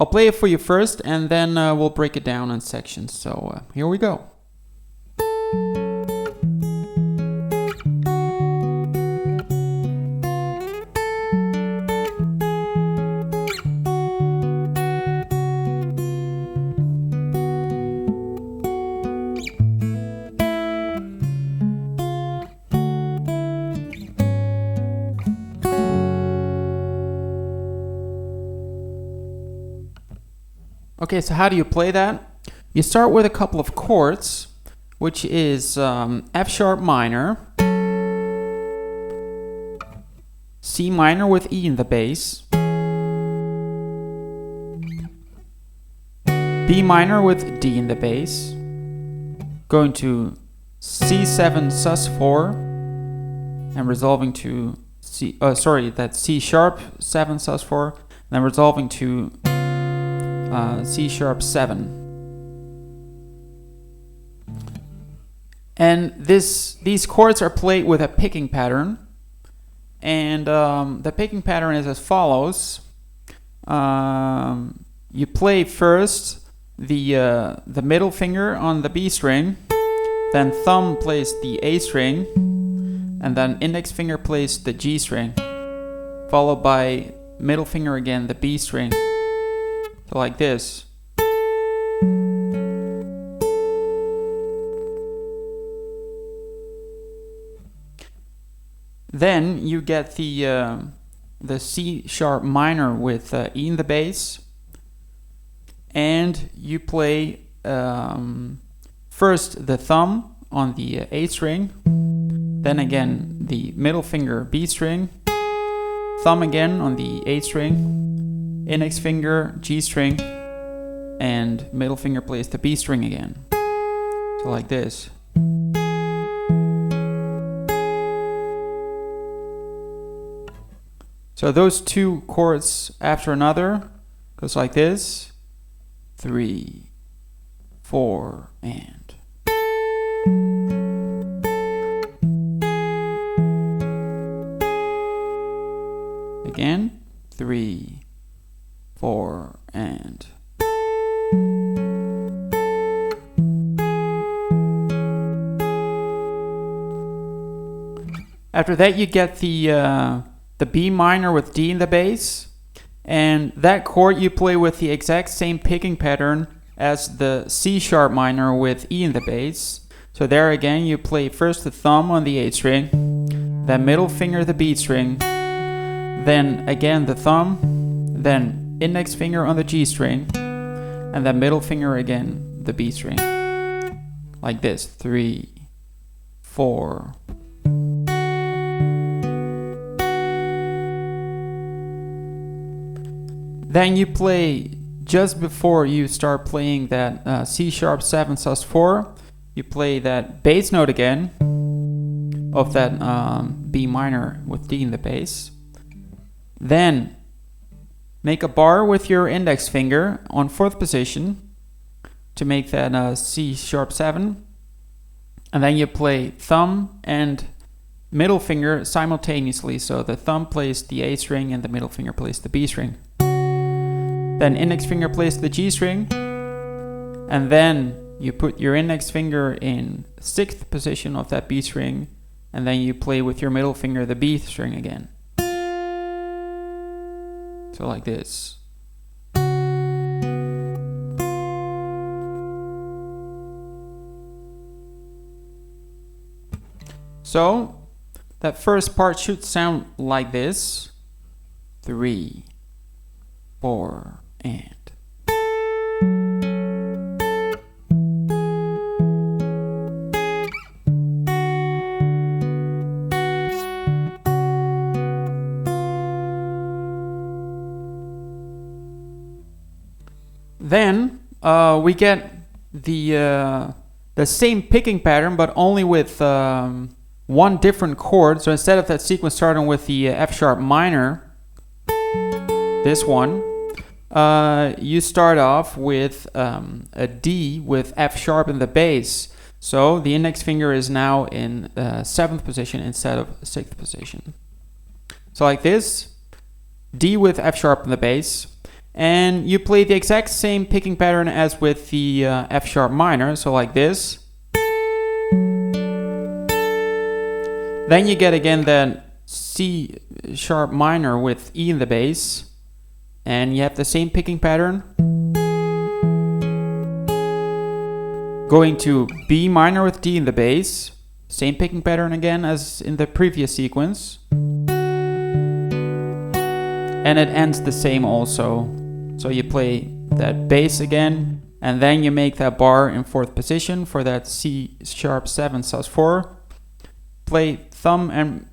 I'll play it for you first, and then we'll break it down in sections. So here we go. Okay, so how do you play that? You start with a couple of chords, which is F sharp minor, C minor with E in the bass, B minor with D in the bass, going to C7 sus4, and resolving to that's C sharp 7 sus4, and then resolving to C sharp 7. And these chords are played with a picking pattern. And the picking pattern is as follows. You play first the middle finger on the B string, then thumb plays the A string, and then index finger plays the G string, followed by middle finger again, the B string. So like this. Then you get the C sharp minor with E in the bass, and you play first the thumb on the A string, then again the middle finger B string, thumb again on the A string, index finger G string, and middle finger plays the B string again. So like this. So those two chords after another goes like this. 3, 4, and again. 3, 4, and after that you get the B minor with D in the bass, and that chord you play with the exact same picking pattern as the C sharp minor with E in the bass. So there again you play first the thumb on the A string, then middle finger the B string, then again the thumb, then index finger on the G string, and then middle finger again the B string. Like this. 3, 4. Then you play, just before you start playing that C sharp 7 sus4, you play that bass note again of that B minor with D in the bass. Then make a bar with your index finger on 4th position to make that C sharp 7. And then you play thumb and middle finger simultaneously. So the thumb plays the A string and the middle finger plays the B string. Then index finger plays the G string, and then you put your index finger in 6th position of that B string, and then you play with your middle finger the B string again. So like this. So that first part should sound like this. 3, 4, and then we get the same picking pattern, but only with one different chord. So instead of that sequence starting with the F sharp minor, this one, you start off with a D with F sharp in the bass. So the index finger is now in 7th position instead of 6th position. So like this, D with F sharp in the bass, And you play the exact same picking pattern as with the F sharp minor, so like this. Then you get again that C sharp minor with E in the bass, and you have the same picking pattern. Going to B minor with D in the bass, same picking pattern again as in the previous sequence. And it ends the same also. So you play that bass again, and then you make that bar in 4th position for that C sharp 7 sus4. Play thumb and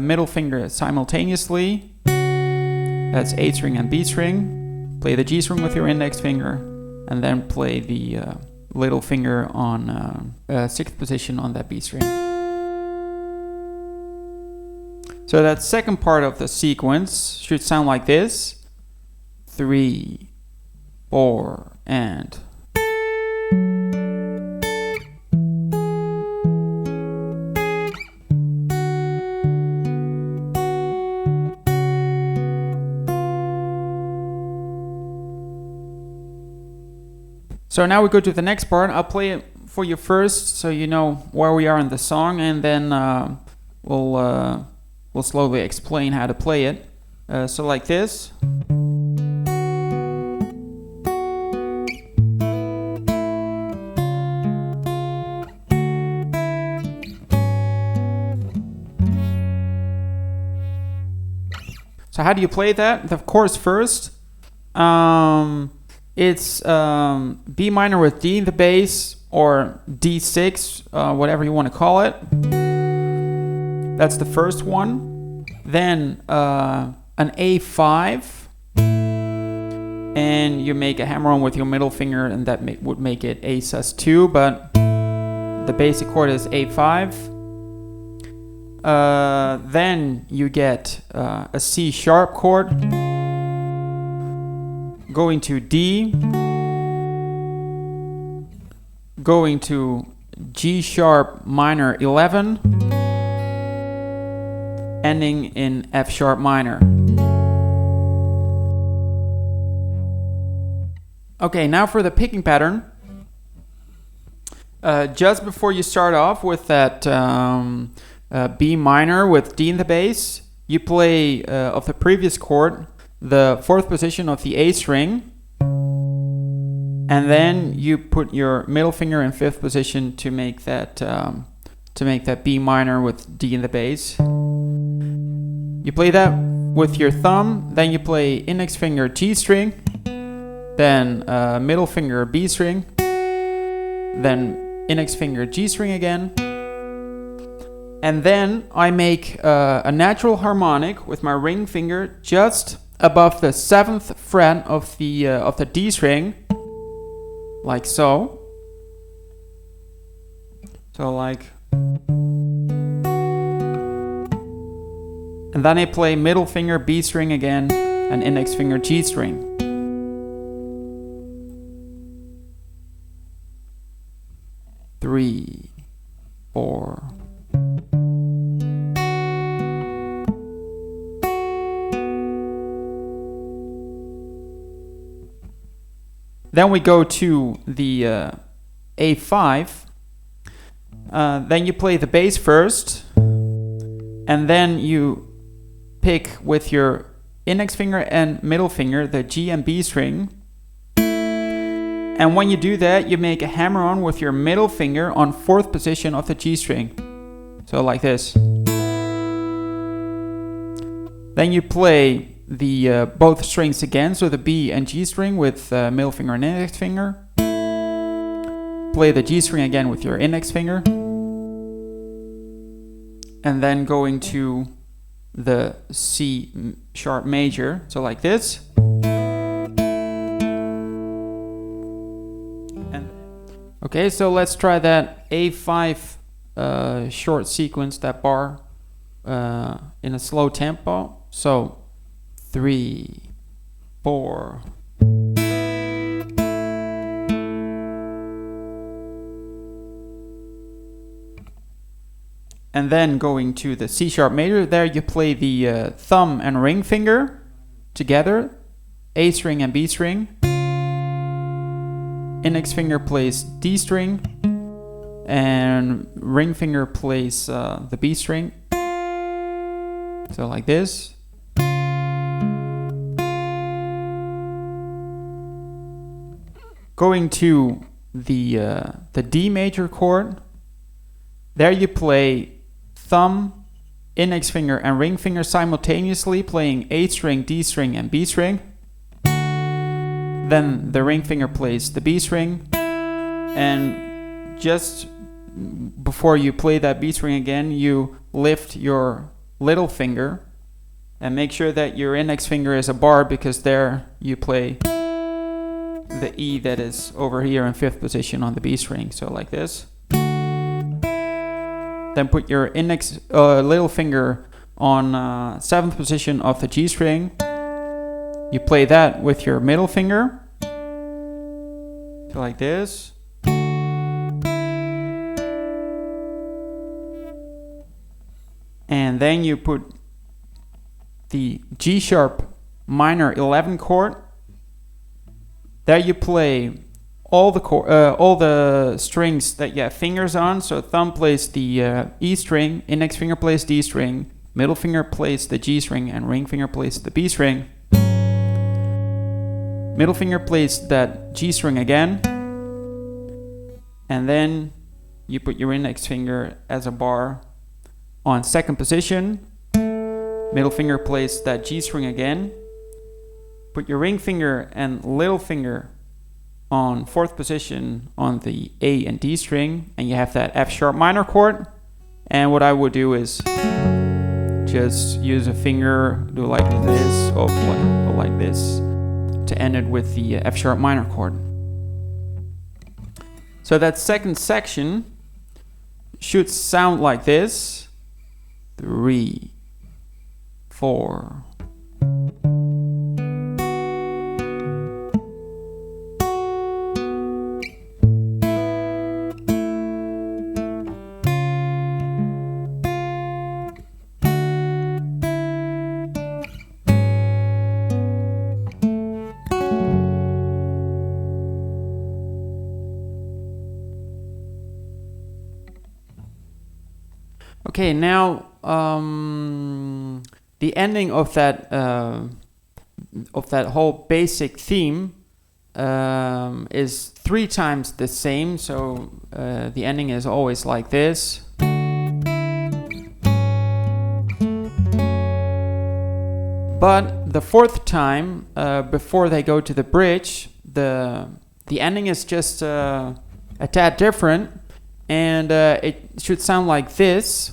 middle finger simultaneously. That's A string and B string. Play the G string with your index finger, and then play the little finger on 6th position on that B string. So that second part of the sequence should sound like this. 3, 4, and. So now we go to the next part. I'll play it for you first, so you know where we are in the song, and then we'll slowly explain how to play it. So like this. So how do you play that? The chorus first. It's B minor with D in the bass, or D6, whatever you want to call it. That's the first one. Then an A5, and you make a hammer on with your middle finger, and that would make it A sus2, but the basic chord is A5. Then you get a C sharp chord, going to D, going to G sharp minor 11, ending in F sharp minor. Okay, now for the picking pattern. Just before you start off with that B minor with D in the bass, you play of the previous chord the 4th position of the A string, and then you put your middle finger in 5th position to make that B minor with D in the bass. You play that with your thumb, then you play index finger G string, then middle finger B string, then index finger G string again, and then I make a natural harmonic with my ring finger just above the 7th fret of the D string, like so. So like, and then I play middle finger B string again and index finger G string. Three, 4. Then we go to the A5. Then you play the bass first, and then you pick with your index finger and middle finger the G and B string. And when you do that, you make a hammer on with your middle finger on 4th position of the G string. So like this. Then you play the both strings again, so the B and G string with middle finger and index finger. Play the G string again with your index finger, and then going to the C sharp major, so like this. And okay, so let's try that A5 short sequence, that bar in a slow tempo. So 3, 4. And then going to the C sharp major, there you play the thumb and ring finger together. A string and B string. Index finger plays D string, and ring finger plays the B string. So like this. Going to the D major chord, there you play thumb, index finger and ring finger simultaneously, playing A string, D string and B string. Then the ring finger plays the B string, and just before you play that B string again, you lift your little finger and make sure that your index finger is a bar, because there you play the E that is over here in 5th position on the B string, so like this. Then put your index little finger on 7th position of the G string. You play that with your middle finger, so like this. And then you put the G sharp minor 11 chord. There you play all the strings that you have fingers on. So thumb plays the E string, index finger plays D string, middle finger plays the G string, and ring finger plays the B string. Middle finger plays that G string again, and then you put your index finger as a bar on 2nd position. Middle finger plays that G string again. Put your ring finger and little finger on 4th position on the A and D string, and you have that F sharp minor chord. And what I would do is just use a finger, do like this, or like this, to end it with the F sharp minor chord. So that second section should sound like this: 3, 4. Okay, now the ending of that whole basic theme is 3 times the same. So the ending is always like this. But the 4th time, before they go to the bridge, the ending is just a tad different, and it should sound like this: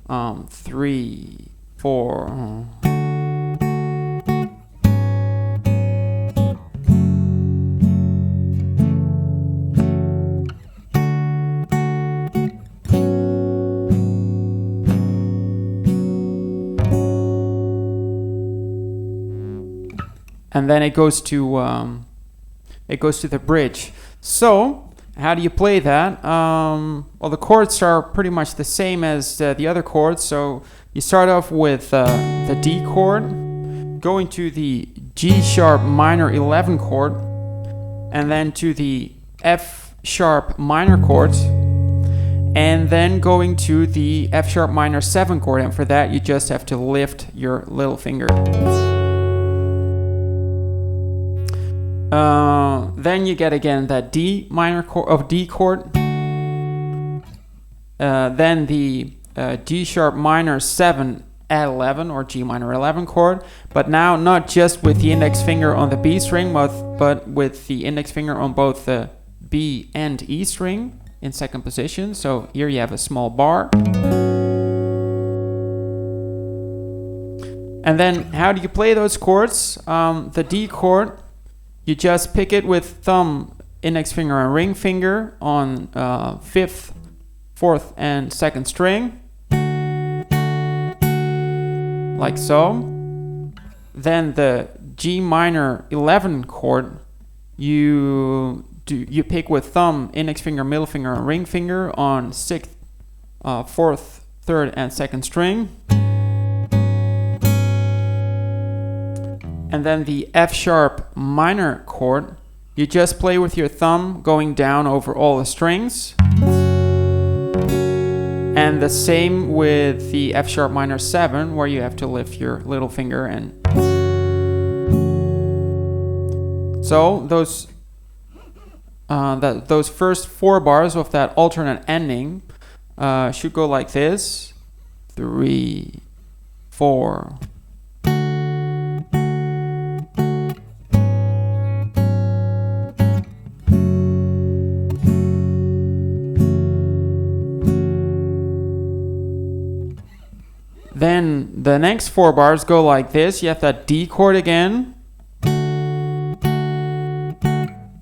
3, 4. And then it goes to the bridge. So how do you play that? Well, the chords are pretty much the same as the other chords. So you start off with the D chord, going to the G sharp minor 11 chord, and then to the F sharp minor chord, and then going to the F sharp minor 7 chord. And for that, you just have to lift your little finger. Then you get again that D minor chord of D chord, then the G sharp minor 7 at 11 or G minor 11 chord, but now not just with the index finger on the B string, but with the index finger on both the B and E string in 2nd position. So here you have a small bar. And then how do you play those chords? The D chord, you just pick it with thumb, index finger and ring finger on 5th, 4th and 2nd string, like so. Then the G minor 11 chord, you pick with thumb, index finger, middle finger and ring finger on 6th, 4th, 3rd and 2nd string. And then the F sharp minor chord, you just play with your thumb going down over all the strings. And the same with the F sharp minor 7, where you have to lift your little finger and so those first 4 bars of that alternate ending should go like this: 3, 4. Then the next 4 bars go like this. You have that D chord again.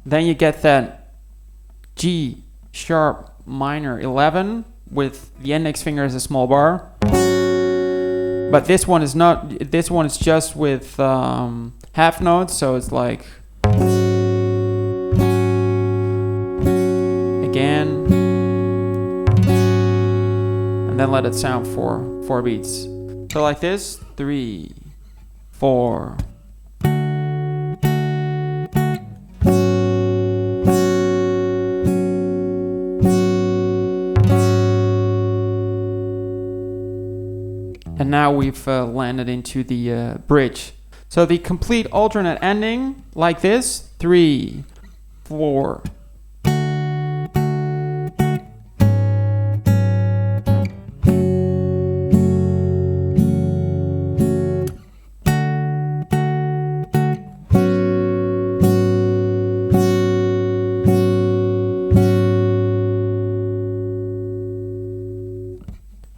Then you get that G sharp minor 11 with the index finger as a small bar. But this one is not. This one is just with half notes, so it's like again, and then let it sound for 4 beats. So like this: 3, 4. And now we've landed into the bridge. So the complete alternate ending, like this: 3, 4.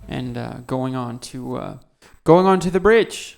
And going on to the bridge.